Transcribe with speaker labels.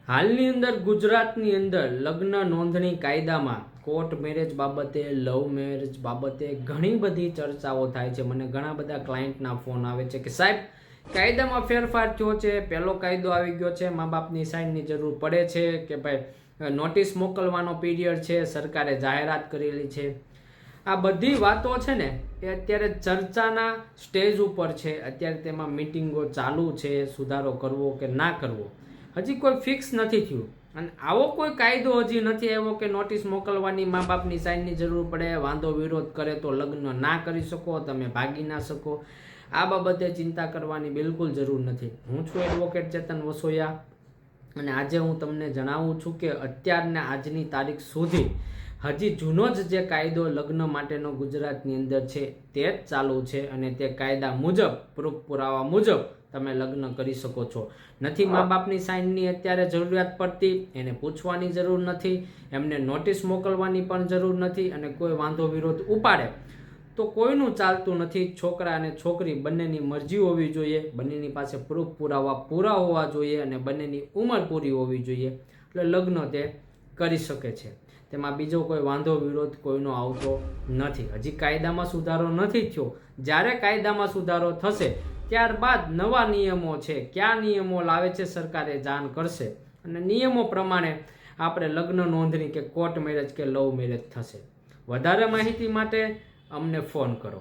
Speaker 1: હાલની અંદર ગુજરાતની અંદર લગ્ન નોંધણી કાયદામાં કોર્ટ મેરેજ બાબતે, લવ મેરેજ બાબતે ઘણી બધી ચર્ચાઓ થાય છે. મને ઘણા બધા ક્લાયન્ટના ફોન આવે છે કે સાહેબ કાયદામાં ફેરફાર થયો છે, પહેલો કાયદો આવી ગયો છે, મા બાપની સાઇનની જરૂર પડે છે કે ભાઈ નોટિસ મોકલવાનો પીરિયડ છે, સરકારે જાહેરાત કરેલી છે. આ બધી વાતો છે ને એ અત્યારે ચર્ચાના સ્ટેજ ઉપર છે. અત્યારે તેમાં મિટિંગો ચાલુ છે, સુધારો કરવો કે ના કરવો હજી કોઈ ફિક્સ નથી થયું. અને આવો કોઈ કાયદો હજી નથી આવ્યો કે નોટિસ મોકલવાની મા બાપની સાઇનની જરૂર પડે, વાંધો વિરોધ કરે તો લગ્ન ના કરી શકો, તમે ભાગી ના શકો. આ બાબતે ચિંતા કરવાની બિલકુલ જરૂર નથી. હું છું એડવોકેટ ચેતન વસોયા અને આજે હું તમને જણાવું છું કે અત્યારના આજની તારીખ સુધી હજી જૂનો જ જે કાયદો લગ્ન માટેનો ગુજરાતની અંદર છે તે જ ચાલુ છે અને તે કાયદા મુજબ, પ્રૂફ પુરાવા મુજબ તમે લગ્ન કરી શકો છો. નથી મા બાપની સાઇનની અત્યારે જરૂરિયાત પડતી, એને પૂછવાની જરૂર નથી, એમને નોટિસ મોકલવાની પણ જરૂર નથી અને કોઈ વાંધો વિરોધ ઉપાડે તો કોઈનું ચાલતું નથી. છોકરા અને છોકરી બંનેની મરજી હોવી જોઈએ, બંનેની પાસે પ્રૂફ પુરાવા પૂરા હોવા જોઈએ અને બંનેની ઉંમર પૂરી હોવી જોઈએ એટલે લગ્ન તે કરી શકે છે. તેમાં બીજો કોઈ વાંધો વિરોધ કોઈનો આવતો નથી. હજી કાયદામાં સુધારો નથી થયો. જ્યારે કાયદામાં સુધારો થશે ત્યારબાદ નવા નિયમો છે, કયા નિયમો લાવે છે સરકારે જાણ કરશે અને નિયમો પ્રમાણે આપણે લગ્ન નોંધણી કે કોર્ટ મેરેજ કે લવ મેરેજ થશે. વધારે માહિતી માટે અમને ફોન કરો.